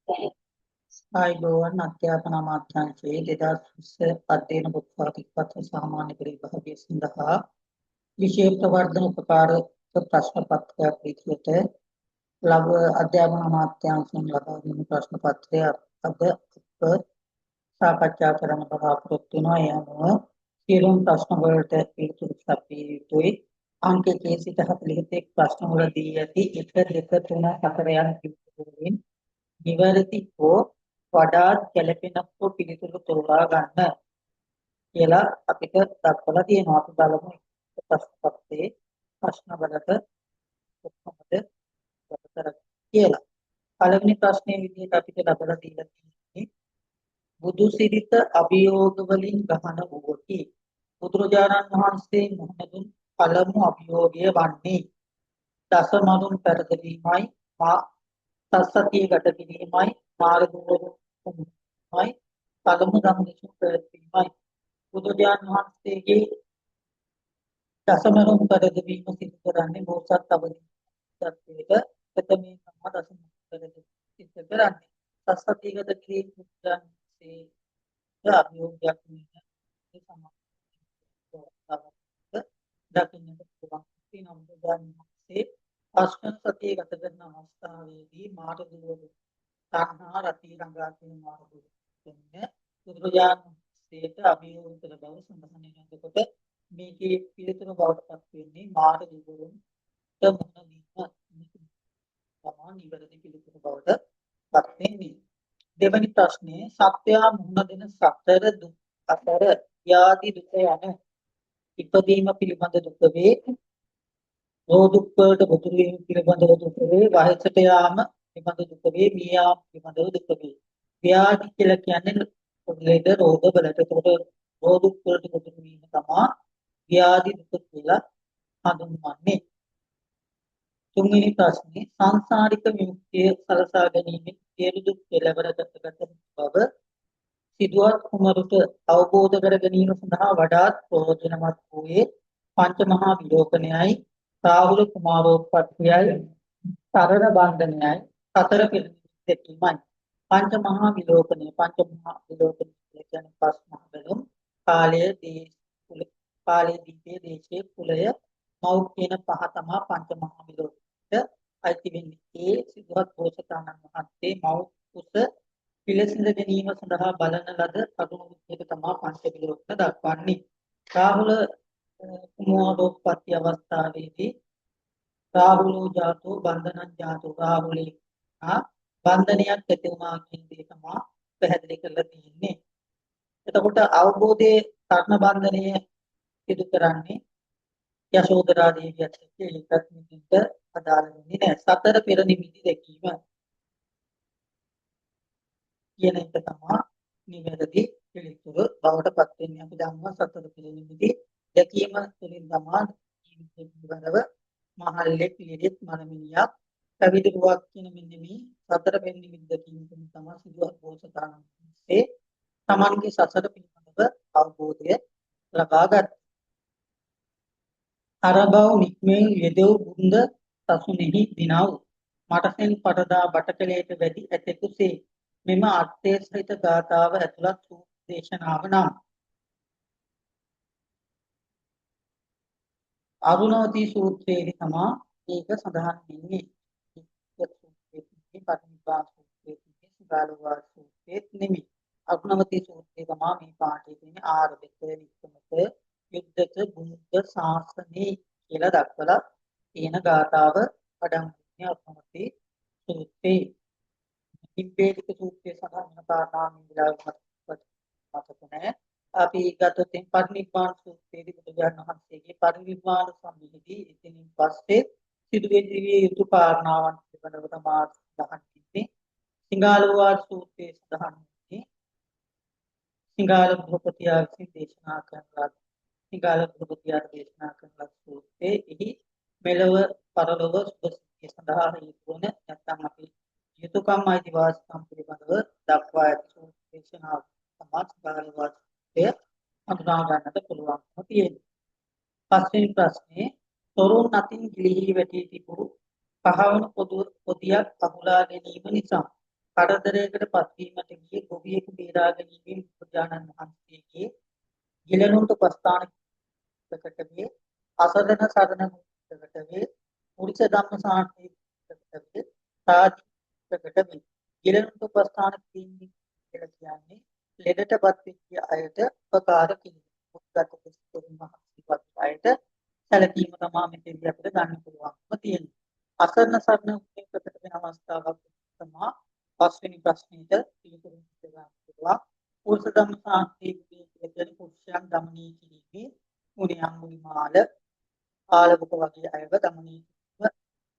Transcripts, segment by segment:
ආයුබෝවන් අධ්‍යාපන අමාත්‍යාංශයේ 2020 අධ්‍යයන පොත්පත් සාමාන්‍ය පරිභාගය සඳහා විෂය ප්‍රවර්ධන උපකාරක ප්‍රශ්න පත්‍රයක් විදිහට ලබ අධ්‍යාපන අමාත්‍යාංශයෙන් ලබා දුන් ප්‍රශ්න පත්‍රය අද අප සාකච්ඡා කරන්න බලාපොරොත්තු වෙනවා. ඒ අනුව සියලුම ප්‍රශ්න වලට පිළිතුරු සපිය යුතුයි. අංක 1 සිට 41 ප්‍රශ්න වලදී ඇති 1 2 3 4 යන පිළිතුරුවලින් නිවැරදි හෝ වඩාත් ගැළපෙන හෝ පිළිතුරු තෝරා ගන්න කියලා අපිට දක්වලා තියෙනවා. අපි බලමු ප්‍රශ්න පත්‍රයේ ප්‍රශ්න වලට කොහොමද උත්තර කියලා. පළවෙනි ප්‍රශ්නයේ විදිහට අපිට ලබලා දීලා තියෙන්නේ බුදු සිරිත අභියෝග වලින් ගහන වූවකි. බුදුරජාණන් වහන්සේ මුහුණ දුන් පළමු අභියෝගය වන්නේ දසමනුන් පෙරදීමයි සත්සතිය ගත කිරීමයි මාර්ගෝපමයි පළමු ධම්මවිචු ප්‍රතිමයි. බුදුරජාණන් වහන්සේගේ දසමනුන් පෙරදීම සිදු කරන්නේ බෝසත් අවදීත්වයට ප්‍රථමයෙන් තමයි දසමනුන් පෙරදීම සිදු කරන්නේ. සත්සතිය ගත කිරීම බුදුරජාණන්සේ අභියෝගයක් නෙවෙයි. ඒ සමාජයට දකින්නට පුළුවන්. බුදුරජාණන්සේ අෂ්ටම සතිය ගත කරන අවස්ථාවේදී මාර්ගෝපම තණ්හා රති රංගා කියන මාර්ගය දෙන්නේ බුදුරජාණන් වහන්සේට අභියෝග කළ බව සඳහන් වෙනකොට මේකේ පිළිතුරු බවට පත් වෙන්නේ මාර්ගෝපම තමුණ දීම තමයි නිවැරදි පිළිතුරු බවට පත් වෙන්නේ. දෙවැනි ප්‍රශ්නේ සත්‍යයා මුහුණ දෙන සතර දුක් අතර යාදි දුක යන ඉපදීම පිළිබඳ දුක වේ, රෝදුක් වලට ගොදුරු වීම පිළිබඳව දුක වේ, වයසට යාම පිළිබඳ දුක වේ, මිය යාම පිළිබඳව දුක වේ. ව්‍යාධි කියලා කියන්නේ ලෙඩ රෝග වලට. ඒකට රෝදුක් වලට ගොදුරු වීම තමයි ව්‍යාධි දුක කියලා හඳුන්වන්නේ. තුන්වෙනි ප්‍රශ්නේ සංසාරික විමුක්තිය සලසා ගැනීමෙන් සියලු දුක් කෙලවර කරගත බව සිදුවත් කුමරුට අවබෝධ කර ගැනීම සඳහා වඩාත් ප්‍රයෝජනවත් වූයේ පංච මහා විලෝකණයයි, රාහුල කුමාරෝත්පත්තියයි, සරණ බන්ධනයයි, සතර පිළිදෙකීමයි. පංච මහා විලෝකණය කියන්නේ පස් මහ බැලුම් කාලය කාලය දීපේ දේශයේ කුලය මව් කියන පහ තමයි පංච මහා විලෝකණයට අයිති වෙන්නේ. ඒ සිදුවත් බෝසතාණන් වහන්සේ මව් කුස පිළිසිඳ ගැනීම සඳහා බලන ලද කරුණු විදිහට තමයි පංච විලෝකන දක්වන්නේ. රාහුල කුමාරෝත්පත්ති අවස්ථාවේදී රාහුලෝ ජාතෝ බන්ධනං ජාතෝ රාහුලේ බන්ධනයක් ඇති වුණා කියන දේ තමයි පැහැදිලි කරලා තියෙන්නේ. එතකොට අවබෝධයේ කර්ණ බන්ධනය සිදු කරන්නේ යශෝදරා දේවියත් එක්ක ඒකත් නිමිත්ත අදාළ වෙන්නේ නැහැ. සතර පෙර නිමිති දැකීම කියන එක තමයි නිවැරදි පිළිතුර බවට පත් වෙන්නේ. අපි දන්නවා සතර පිළිනිමිති දැකීම තුළින් තමයි ජීවිතේ පිළිබඳව මහල්ලේ පිළිදෙත් මනමිනියක් පැවිදිරුවක් කියන මෙන්න මේ සතර පිළිනිමිති දැකීම තුළින් තමයි සිදුවත් බෝසතාණන් වහන්සේ තමන්ගේ සසර පිළිබඳව අවබෝධය ලබා ගන්න. අරබව නික්මෙන් යෙදෙව් බුන්ද සසුනේහි දිනව මටසෙන් පටදා බටකලයට වැඩි ඇතෙකුසේ මෙම අර්ථය සහිත ගාථාව ඇතුළත් වූ දේශනාව නම් අරුණවති සූත්‍රයේදී තමයි මේක සඳහන් වෙන්නේ. පටිනිබ්බාන සූත්‍රයේදී සුගාලෝවාද සූත්‍රයේ නෙමෙයි. අරුණවති සූත්‍රයේ තමයි මේ පාඩේ තියෙන්නේ ආරබික වික්‍රමක යුද්ධක බුද්ධ ශාසනේ කියලා දක්වලා තියෙන ගාථාව පඩම් වෙන්නේ අරුණවති සූත්‍රයේ. ඉම්පේරික සූත්‍රයේ සඳහන් වන කාරණා මිලාවකට මතක නැහැ. අපි ගතොත් පරිනිබ්බාන සූත්‍රයේදී බුදුරජාණන් වහන්සේගේ පරිනිබ්බාන සම්මිතිදී එතනින් පස්සේ සිදුවෙන්නේ යුතු කාරණාවන් පිළිබඳව තමයි සඳහන් වෙන්නේ. සිංහාලෝවාද සූත්‍රයේ සඳහන් වෙන්නේ සිංහාල ගෘහපතියා විසින් දේශනා කරන සිංහාල ගෘහපතියා දේශනා කරන සූත්‍රයේ එහි මෙලව පරලොව සුභසිද්ධිය සඳහා හේතු වන නැත්නම් අපි යුතුයකම් අයිතිවාසිකම් පිළිබඳව දක්වා ඇති දේශනාව තමයි සිංහාලෝවාද අඳුනා ගන්නට පුළුවන්කම තියෙනවා. පස්වෙනි ප්‍රශ්නේ තොරුන් අතින් ගිලිහි වැටී තිබූ පහවන පොදියක් අහුලා ගැනීම නිසා කරදරයකට පත්වීමට ගිය ගොවියෙකු බේරා ගැනීමෙන් බුදුරජාණන් වහන්සේගේ ගිලනුන්ට ප්‍රස්ථාන ප්‍රකට වේ. අසරණ සරණ ප්‍රකට වේ. පුරිස ධම්ම සාන්ති ප්‍රකට වේ. සාදි ප්‍රකට වේ. ගිලනුන්ට ප්‍රස්ථාන කිරීම කියලා කියන්නේ ලෙඩටපත් වෙච්ච අයට උපකාර කිරීම. උත්ගත කුසතුන් මහත්පත් අයට සැලකීම තමයි මෙතෙන්දී අපිට ගන්න පුළුවන්ම තියෙන්නේ. අසරණ සරණ ප්‍රකට වෙන අවස්ථාවක් තමයි පස්වෙනි ප්‍රශ්නෙට පිළිතුරු දෙන්න පුළුවන්. පුරුෂ ධම්ම සාන්තියේ කියන පුරුෂයන් දමනය කිරීමේ මුනියම් මුනිමාල ආලවක වගේ අයව දමනය කිරීම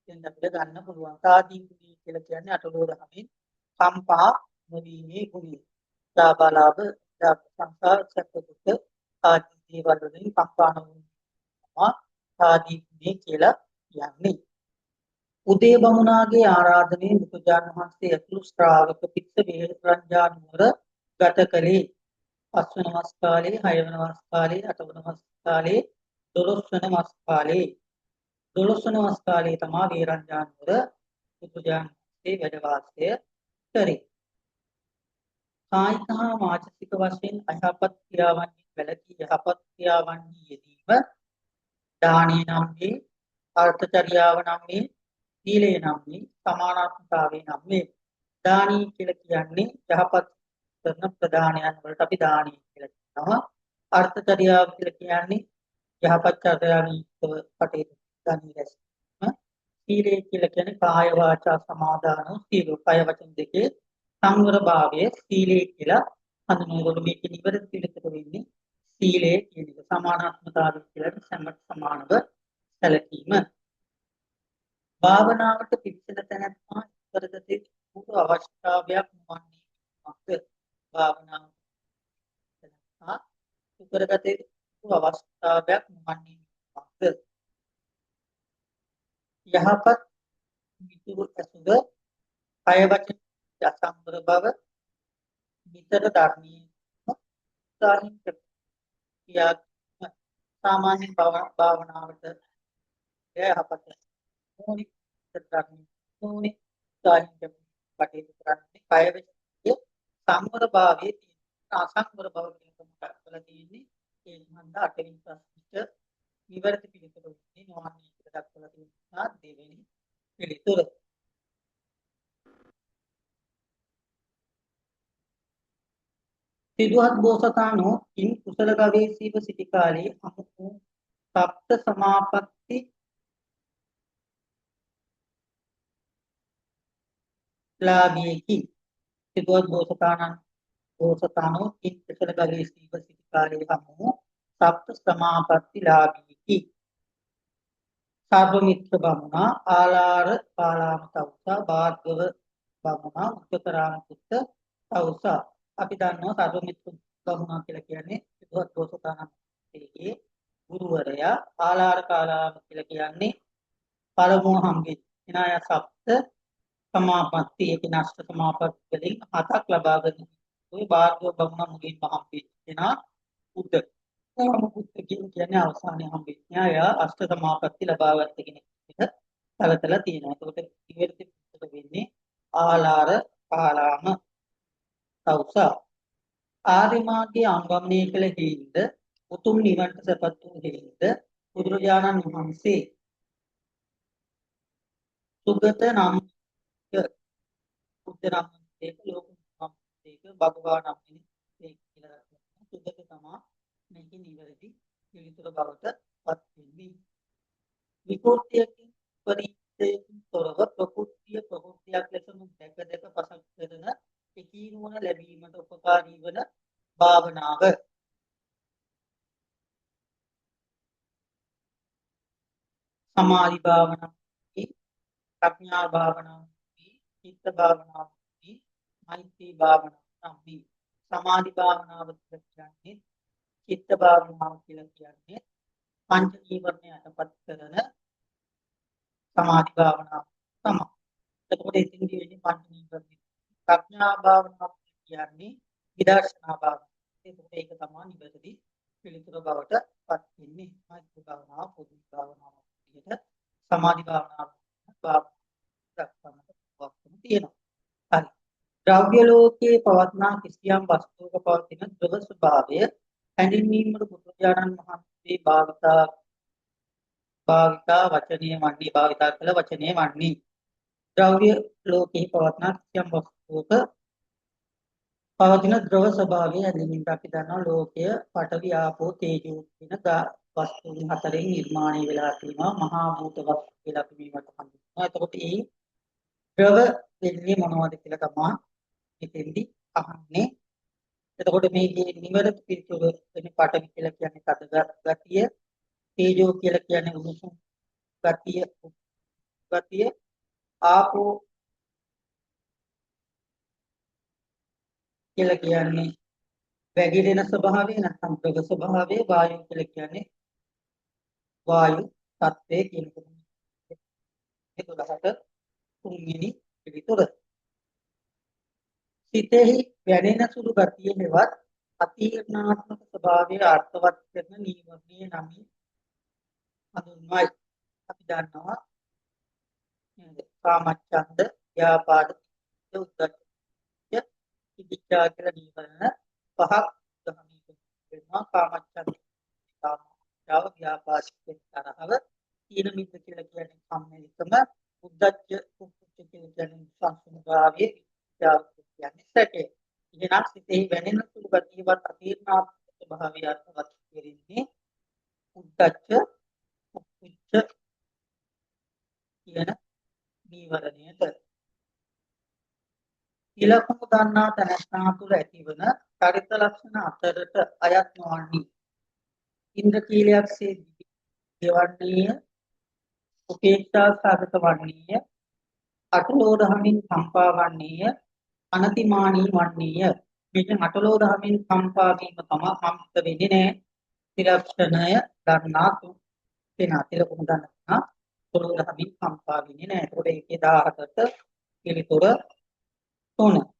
දැන් අපිට ගන්න පුළුවන්. සාදී ගුණය කියලා කියන්නේ අටලෝ දහමින් කම්පා නොවීමේ ගුණය. ලාභාලාභ සංසාර සැපදුක ආදී දේවල් වලින් කම්පා නොවීම සාදී ගුණය කියලා කියන්නේ. උදේ බමුණාගේ ආරාධනයෙන් බුදුජාණන් වහන්සේ ඇතුළු ශ්‍රාවක පිරිස වේරංජා නුවර ගත කළේ. 5 වන වස් කාලේ, 6 වන වස් කාලේ, 8 වන වස් කාලේ, 12 වන වස් කාලේ. 12 වන වස් කාලේ තමයි වේරංජා නුවර බුදුජාණන් වහන්සේ වැඩ වාසය කරේ. කායික හා වාචික වශයෙන් අයහපත් ක්‍රියාවන් වැළකී යහපත් ක්‍රියාවන් යෙදීම දානේ නම් වේ, අර්ථචර්යාව නම් වේ, සීලය නම් වේ, සමානාත්මතාවය නම් වේ. දානී කියලා කියන්නේ යහපත් කරන ප්‍රදානයන් වලට අපි දානී කියලා කියනවා. අර්ථචර්යාව කියලා කියන්නේ යහපත් චර්යාවීත්ව කටයුතු ගනී රැස්වීම. සීලය කියලා කියන්නේ කාය වාචා සමාදාන සීල කය වචන දෙකේ සංවර භාවය සීලය කියලා හඳුන්වනකොට මේක නිවැරදි පිළිතුර වෙන්නේ සීලය කියන එක. සමානාත්මතාවය කියලා සම්මත සමානව සැලකීම. භාවනාවට පිළිසෙන තැනත්මා කරගත යුතු අවශ්‍යතාවයක් නොවන්නේ මොකක්ද? භාවනාව තැනත්මා කරගත යුතු අවශ්‍යතාවයක් නොවන්නේ මොකක්ද? යහපත් මිතුරු ඇසුර, කය වචන අසංවර බව, නිතර ධර්මයේ උත්සාහින් ක්‍රියා සාමාන්‍ය භාවනාවට යහපත් මොනික ධර්මයේ මොනික උත්සාහින් කටයුතු කරන්නේ කය වචනයේ සංවර භාවයේ තියෙන අසංවර බව කියලා කරලා තියෙන්නේ ඒ මන්ද අටවින් ප්‍රශ්නෙට විවෘත පිළිතුර දෙන්නේ නොවන්නේ කියලා දක්වලා තියෙනවා දෙවෙනි පිළිතුර. සිදුහත් බෝසතාණෝ ඉන් කුසල ගවේෂීව සිටි කාලේ අමුතු සප්ත සමාපatti ලාභියෙකි. සිදුහත් බෝසතාණෝ ඉන් කුසල ගවේෂීව සිටි කාලේ අමුතු සප්ත සමාපatti ලාභියෙකි. සාර්වමිත්‍ර බමුණා, ආලාර පාලාම තවුසා, භාර්ගව බමුණා, උත්තරාම පුත්ත තවුසා. අපි දන්නවා සාර්වමිත්‍ර බමුණා කියලා කියන්නේ සිදුහත් බෝසතාණන්ගේ ගුරුවරයා. ආලාර පාලාම කියලා කියන්නේ පළමුව හම්බෙච්ච එනාය සප්ත සමාපatti කියන අෂ්ට සමාපatti වලින් හතක් ලබාගෙන ওই භාර්ගව බමුණා මුලින්ම හම්බෙච්ච එනා උද්ද පුත්ත කියන්නේ අවසානයේ හම්බෙච්ච න්යාය අෂ්ට සමාපatti ලබාගත් කෙනෙක් විදිහට සැලකලා තියෙනවා. ඒකට ඉවර්ති පුත්තට වෙන්නේ ආලාර පාලාම තවුසා. ආර්ය මාර්ගයේ අංගම්ණය කළ හේින්ද උතුම් නිවනට සපත් වූ හේින්ද බුදුරජාණන් වහන්සේ සුගත නම් බුද්ධ නම් ඒක ලෝක නම් ඒක භගවා නම් ඒක කියලා සුගත තමයි මේක නිවැරදි පිළිතුර බවට පත් වෙන්නේ. විකෘතියකින් පරිච්ඡේදයෙන් තොරව ප්‍රകൃතියක් ලෙසම දැක පසක් කරන එකී නුවණ ලැබීමට උපකාරී වන භාවනාව. සමාධි භාවනාව, ප්‍රඥා භාවනාව, චිත්ත භාවනාව, මෛත්‍රී භාවනාව නම් සමාධි භාවනාව කියන්නේ චිත්ත භාවනාව කියලා කියන්නේ පංච නීවරණයටපත් කරන සමාධි භාවනාව තමයි. එතකොට ඉතින්දී වෙන්නේ පංච නීවරණ. ප්‍රඥා භාවනාව කියන්නේ විදර්ශනා භාවනාව. ඒක තමයි නිවැරදි පිළිතුර බවට පත් වෙන්නේ. මෛත්‍රී භාවනාව, පොදු භාවනාව විදිහට සමාධි භාවනාව දක්වන්නට පුළුවන්කම තියෙනවා. හරි. ද්‍රව්‍ය ලෝකයේ පවත්නා කිසියම් වස්තුවක පවතින ද්‍රව ස්වභාවය හැඳින්වීමට බුදුරජාණන් වහන්සේ භාවිතා කළ වචනය වන්නේ ද්‍රව්‍ය ලෝකයේ පවත්නා කිසියම් වස්තුවක පවතින ද්‍රව ස්වභාවය හැඳින්වීමට අපි දන්නවා ලෝකය පඨවි ආපෝ තේජෝ කියන වස්තුන් හතරෙන් නිර්මාණය වෙලා තියෙනවා මහා භූත වස්තු කියලා අපි මේවට හඳුන්වනවා. එතකොට මේ ද්‍රව වෙන්නේ මොනවද කියලා තමයි මෙතෙන්දි අහන්නේ. එතකොට මේකේ නිවැරදි පිළිතුර වෙන්නේ පඨවි කියලා කියන්නේ තද ගතිය, තේජෝ කියලා කියන්නේ උණුසුම් ගතිය, ආපෝ කියලා කියන්නේ වැగిරෙන ස්වභාවය නැත්නම් ප්‍රග ස්වභාවය, වායු කියලා කියන්නේ වායු තත්ත්වය කියන එක. ඒක 12ට තුන්වෙනි පිළිතුර. සිතෙහි වැනෙන සුළු ගතිය හෙවත් අතීර්ණාත්මක ස්වභාවය අර්ථවත් කරන නීවරණීය නමින් හඳුන්වයි. අපි දන්නවා කාමච්ඡන්ද, ව්‍යාපාද, උද්ධච්ච, විචිකිච්ඡා කියලා නීවරණ පහක් ගහමින් වෙනවා. කාමච්ඡන්ද, කාමච්ඡාව, ව්‍යාපාද තරහව, තීන මිද්ද කියලා කියන්නේ කම්මැලිකම, උද්ධච්ච කුච්ච කියලා කියන්නේ සංසුන්භාවය, විචාර කියන්නේ සැකේ. ඉගෙනක් සිතෙහි වැනෙන සුළු ගතියවත් අතීර්ණාත්මක ස්වභාවය අර්ථවත් කෙරෙන්නේ උද්ධච්ච කුච්ච කියන නීවරණයට. ඉලක්කම ගන්නා තැනස්නා තුළ ඇතිවන චරිත ලක්ෂණ අතරට අයත් නොවන්නේ ඉන්ද්‍රකීලයක්සේ දෙවන්නේය, උපේක්ෂා සාගත වන්නේය, අටලෝදහමින් කම්පා වන්නේය, අනතිමානී වන්නේය. මේක අටලෝදහමින් කම්පා වීම තමයි කම්පිත වෙන්නේ නැහැ. ත්‍රිලක්ෂණය ගන්නා වෙනා තිලකුණු ගන්නා අටලෝදහමින් කම්පා වෙන්නේ නැහැ. ඒකට ඒකේ 17ට පිළිතුර 3.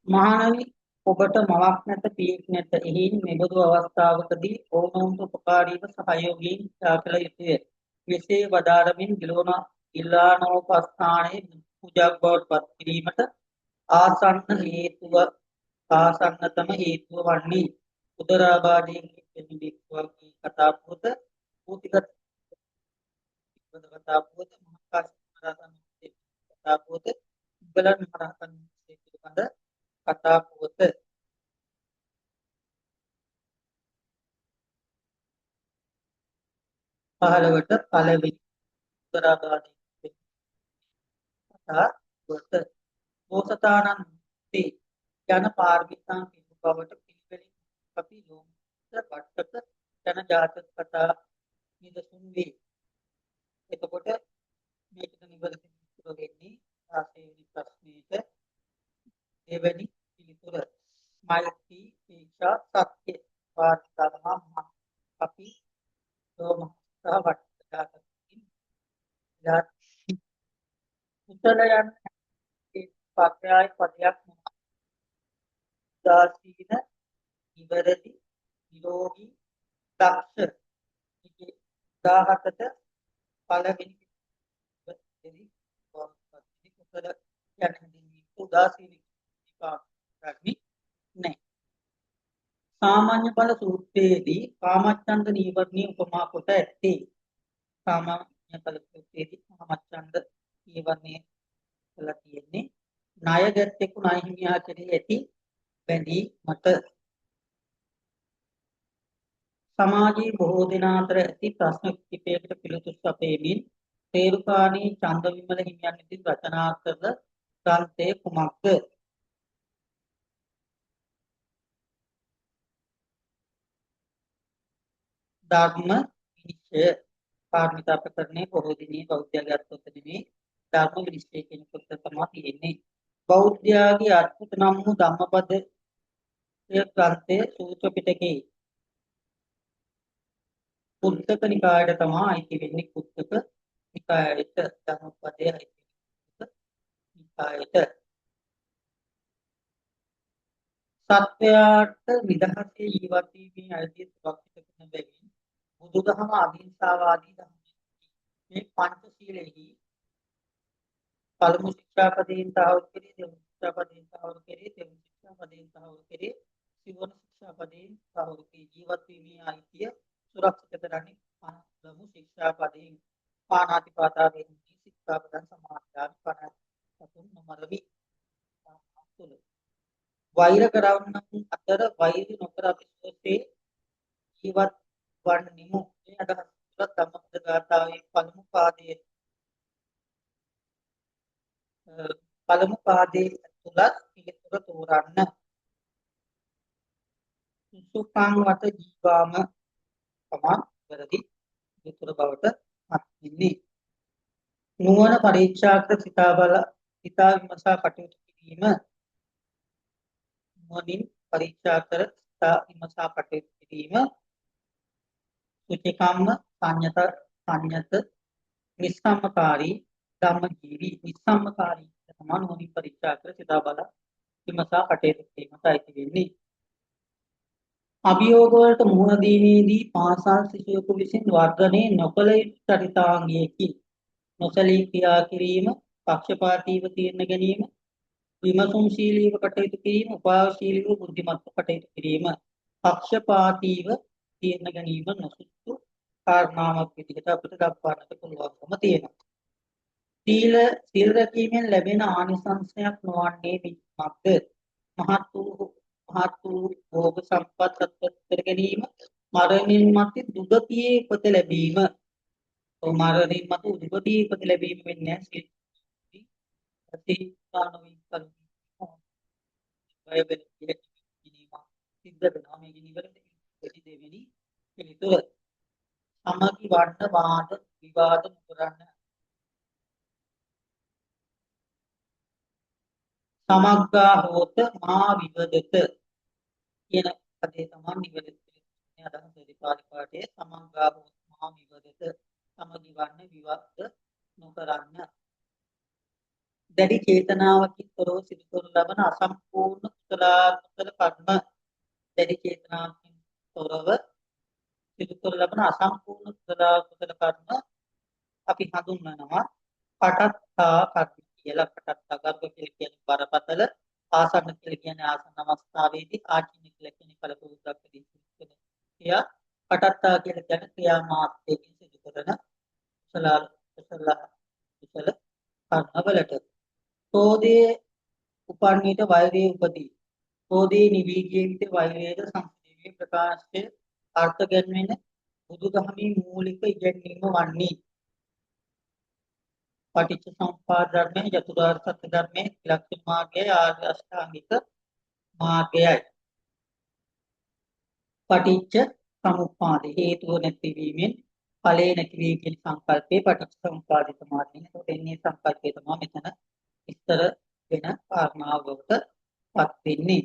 මහණනි ඔබට මවක් නැත පියෙක් නැත. එහින් මෙබඳු අවස්ථාවකදී ඕනෝන්ට උපකාරීව සහයෝගයෙන් කළ යුතුය. මෙසේ වදාරමින් ගිලානෝපස්ථානයේ පූජාවක් බවට පත් කිරීමට ආසන්නතම හේතුව වන්නේ උදරාබාධයෙන් පිළිපෙන වික්වාගේ කතා පුවත, භූතිගත කතා පුවත, මහාකාශ මහරහතන් කතා පුවත, උගලන් මහරහතන් පිළිබඳ කතා පුවත. පහළවට පළවෙනි උදරාබාධයෙන් කතා පුවත. බෝසතාණන් තේ යන පාර්මිතා පිටු බවට පිළිවෙලින් අපි ලෝමස වට්ටක යන ජාතක කතා නිදසුන් වේ. එතකොට මේකට නිවැරදි පිළිතුර වෙන්නේ 16 වෙනි ප්‍රශ්නෙට දෙවැනි පිළිතුර. මෛත්‍රී ඒක්ෂා සත්‍ය වාර්තාවම අපි ලෝමස වට්ටක ජාතකකින් උත්තලයන් පත්‍යය පදයක් දාසීන ඉවරදි නිරෝගී දක්ෂ 17ට පළවෙනි දෙවි උත්තර යන්නේ උදාසීන විපාකන්නේ නැහැ. සාමාන්‍ය ඵල සූත්‍රයේදී කාමච්ඡන්ද නීවරණී උපමා කොට ඇත්තේ සාමාන්‍ය ඵල සූත්‍රයේදී කාමච්ඡන්ද නීවරණී කියලා තියෙන්නේ ණය ගැත්තෙකු ණය හිමියා කෙරෙහි ඇති බැඳී මත. සමාජයේ බොහෝ දෙනා අතර ඇති ප්‍රශ්න කිහිපයකට පිළිතුරු සපයමින් තේරුකාණී චන්දවිමල හිමියන් විසින් රචනා කළ ග්‍රන්ථය කුමක්ද? ධර්ම විනිශ්චය. පාරමිතා ප්‍රකරණයේ බොහෝ දිනේ බෞද්ධයාගේ අර්ථොත් නෙමේ ධර්ම විනිශ්චය කියන පොත තමයි තියෙන්නේ. බෞද්ධයාගේ අර්ථ නම් වූ ධම්මපද ග්‍රන්ථයේ සූත්‍ර පිටකේ කුද්දක නිකායට තමයි අයිති වෙන්නේ. කුද්දක නිකායට ධම්මපදයේ අයිති නිකායට. සත්වයාට නිදහසේ ජීවත් වීමේ අයිතිය සුරක්ෂිත කරන බැවින් බුදුදහම අහිංසාවාදී ධර්මයකි. මේ පංචශීලයෙහි පළමු ශික්ෂාපදයෙන් තහවුරු කෙරේ, දෙවන ශික්ෂාපදයෙන් තහවුරු කෙරේ, දෙවන ශික්ෂාපදයෙන් තහවුරු කෙරේ, සිවන ශික්ෂාපදයෙන් තහවුරු කෙරේ. ජීවත් වීමේ අයිතිය සුරක්ෂිත කරන්නේ පළමු ශික්ෂාපදයෙන්. පාණාතිපාතා වේරමණී සික්ඛාපදං සමාදියාමි. පනතුන් නොමරවි. වෛර කරවන්නන් අතර වෛර නොකර අපි සෝසේ ජීවත් වන්නෙමු. මේ අදහස් තුළ ධම්මපද ගාථාවේ පළමු පාදයේ තුලත් පිළිතුර තෝරන්න. සුසුකං වත ජීවාම තමා වැරදි පිළිතුර බවට පත් වෙන්නේ. නුවණ පරීක්ෂා කර සිතා විමසා කටයුතු කිරීම. නුවණින් පරීක්ෂා කර සිතා විමසා කටයුතු කිරීම. සුචිකම්ම සංයත නිස්සම්මකාරී ධම්මජීවි. නිස්සම්මකාරී තමයි නුවණින් පරීක්ෂා කර සිතා බලා විමසා කටයුතු කිරීමට අයිති වෙන්නේ. අභියෝග වලට මුහුණ දීමේදී පාසල් සිසුවෙකු විසින් වර්ධනය නොකළ යුතු චරිතාංගයකි. නොසලී ක්‍රියා කිරීම, පක්ෂපාතීව තීරණ ගැනීම, විමසුම්ශීලීව කටයුතු කිරීම, උපායශීලීව බුද්ධිමත්ව කටයුතු කිරීම. පක්ෂපාතීව තීරණ ගැනීම නොසුදුසු කාරණාවක් විදිහට අපිට දක්වන්නට පුළුවන්කම තියෙනවා. සීල රැකීමෙන් ලැබෙන ආනිසංසයක් නොවන්නේ වික්මක්ද? මහත් වූ භෝග සම්පත් අත්පත් කර ගැනීම, මරණින් මතු දුගතියේ උපත ලැබීම. මරණින් මතු දුගතියේ උපත ලැබීම වෙන්නේ සිද්ධ වෙනවා. මේ නිවැරදි දෙවෙනි පිළිතුර. සමගි වන්න වාද විවාද නොකරන්න. සමග්ගා හෝත මා විවදත කියන පදේ තමයි නිවැරදි පිළිතුර. අදහස දෙපාරේ පාඩේ සමග්ගා හෝත මා විවදත. සමගි වන්න විවාද නොකරන්න. දැඩි චේතනාවකින් තොරව සිදු කරන ලබන අසම්පූර්ණ කුසල කර්ම. දැඩි චේතනාවකින් තොරව සිදු කරන ලබන අසම්පූර්ණ කුසල කර්ම අපි හඳුන්වනවා පටත්තා කර්ම කියලා. පටත්තා කර්ම කියලා කියන්නේ බරපතල, ආසන්න කියලා කියන්නේ ආසන්න අවස්ථාවේදී, ආචින්න කියලා කියන්නේ කලපුරුද්දක්දී සිදු කරන ක්‍රියා. පටත්තා කියලා කියන්නේ ක්‍රියා මාත්‍රයෙන් සිදු කරන කුසල කර්මවලට. ක්‍රෝධයේ උපන් විට වෛරය උපදී. ක්‍රෝධයේ නිවී ගිය විට වෛරයද සංසිඳීමේ ප්‍රකාශයේ අර්ථ ගැන්වෙන බුදුදහමේ මූලික ඉගැන්වීම වන්නේ පටිච්ච සමුප්පාද ධර්මයේ, චතුරාර්ය සත්‍ය ධර්මයේ, ත්‍රිලක්ෂණ මාර්ගයයි, ආර්ය අෂ්ටාංගික මාර්ගයයි. පටිච්ච සමුප්පාද හේතුව නැතිවීමෙන් ඵලයේ නැතිවීම කියන සංකල්පේ පටිච්ච සමුප්පාදිත මාර්ගය. ඒකට එන්නේ සංකල්පය තමයි මෙතන විස්තර වෙන කාරණාවකට පත් වෙන්නේ.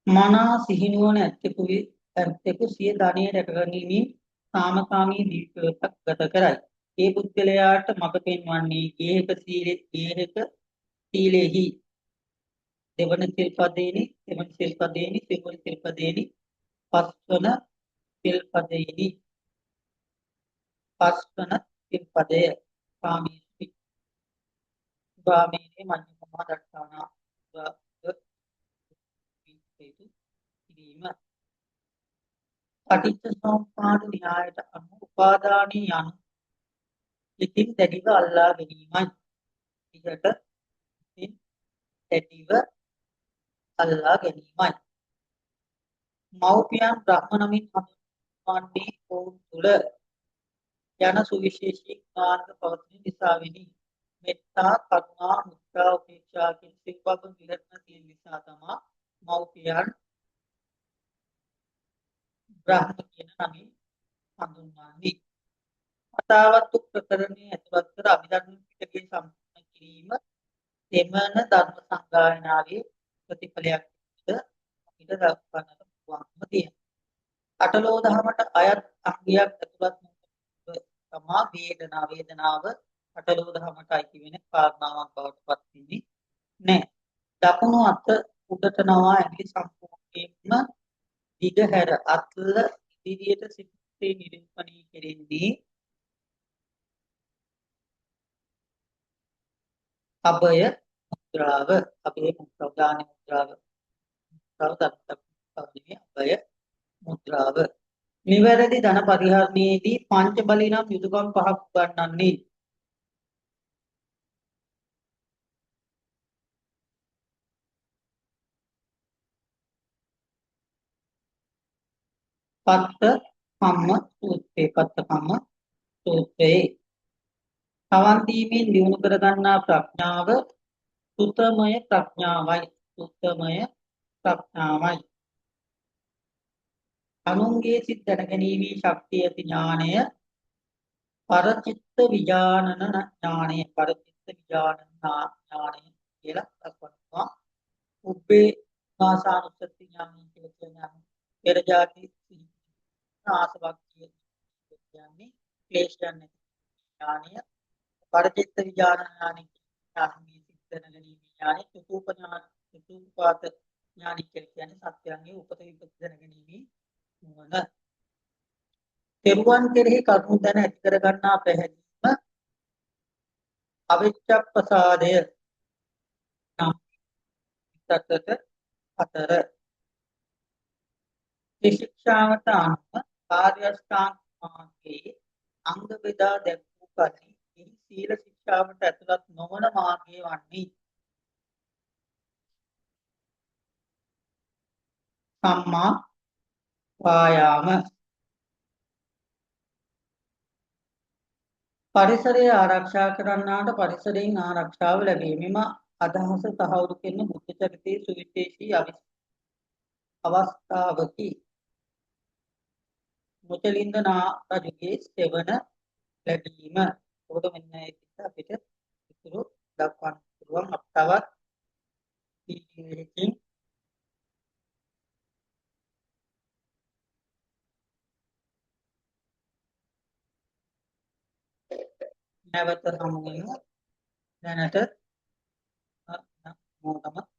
මනා සිහිනුවන ඇත්තෙකු සිය ධනය රැකගැනීමේ සාමකාමී ජීවිතයක් ගත කරයි. ඒ පුද්ගලයාට මඟ පෙන්වන්නේ ගේහක සීලෙහි දෙවන සිල්පදේනි, දෙවන සිල්පදේනි, දෙවන සිල්පදේනි, පස්වන සිල්පදේනි, පස්වන සිල්පදය කාමී ගාමීනේ මඤ්ඤුමා දක්ඛානා කිරීම. පටිච්ච සමුප්පාද න්‍යායට අනුව උපාදානී යනු ඉතින් දැඩිව අල්ලා ගැනීමයි. ඉහත ඉතින් දැඩිව අල්ලා ගැනීමයි. මෞපියන් බ්‍රහ්ම නමින් හඳුන්වන්නේ ඔවුන් තුළ යන සුවිශේෂී ඥානක පවතින නිසාවෙනි. මෙත්තා, කරුණා, මුදිතා, උපේක්ෂා කියන සිල්පද විරත්න තියෙන නිසා තමයි මෞපියන් බ්‍රහ්ම කියන නමින් හඳුන්වන්නේ. අතාවත්තු ප්‍රකරණයේ ඇතුළත් කර අභිධර්ම පිටකයේ සම්පූර්ණ කිරීම දෙමන ධර්ම සංගායනාවේ ප්‍රතිඵලයක් අපිට දක්වන්නට පුළුවන්කම තියෙනවා. අටලෝ දහමට අයත් අංගයක් ඇතුළත් තමා වේදනාව. වේදනාව අටලෝ දහමට අයිති වෙන කාරණාවක් බවට පත් වෙන්නේ නැහැ. දකුණු අත උඩට නවා ඇඟිලි සම්පූර්ණයෙන්ම දිගහැර අත්ල ඉදිරියට සිතේ නිරූපණය කෙරෙන්නේ අභය මුද්‍රාව අභය මුද්‍රාව අභය මුද්‍රාව නිවැරදි ධන පරිහරණයේදී පංච බලී නම් යුතුයකම් පහක් උගන්වන්නේ පත්ත කම්ම සූත්‍රයේ සවන් දීමෙන් දිනු කර ගන්නා ප්‍රඥාව සුතමය ප්‍රඥාවයි අනුන්ගේ සිත් දැනගැනීමේ ශක්තිය ඇති ඥානය පරචිත්ත විඥානන ඥානය කියලා දක්වනවා. උබ්බේ වාසානුස්සති ඥානය කියලා කියන්නේ පෙර ජාති ආසවක්ඛ්‍ය කියන්නේ ක්ලේශයන් නැති ඥානය. පරචිත්ත විඥාන ඥානය කියන්නේ සිත් දැනගැනීමේ ඥානය. චතුූපපාත ඥානය කියන්නේ සත්‍යයන්ගේ උපත විපත දැනගැනීමේ නුවණ. තෙරුවන් කෙරෙහි කරුණු දැන ඇති කර ගන්නා පැහැදීම අවිච්ඡප්පසාදය නම් විතක්ක හතර ශික්ෂාවට අනුව ආර්ය අෂ්ටාංග මාර්ගයේ අංග බෙදා දැක්වූ කලී එහි සීල ශික්ෂාවට ඇතුළත් නොවන මාර්ගය වන්නේ සම්මා වායාම පරිසරය ආරක්ෂා කරන්නාට පරිසරයෙන් ආරක්ෂාව ලැබේ. මෙම අදහස තහවුරු කෙරෙන බුද්ධ චරිතයේ සුවිශේෂී අවස්ථාවකි. මුචලින්ද රජුගේ සෙවණ ලැබීම. ඔබට මෙන්න ඒක අපිට ඉතුරු දක්වන්න පුළුවන් අපතවත් වීඩියෝකින් නැවත හමු වෙනවා. දැනට මොනම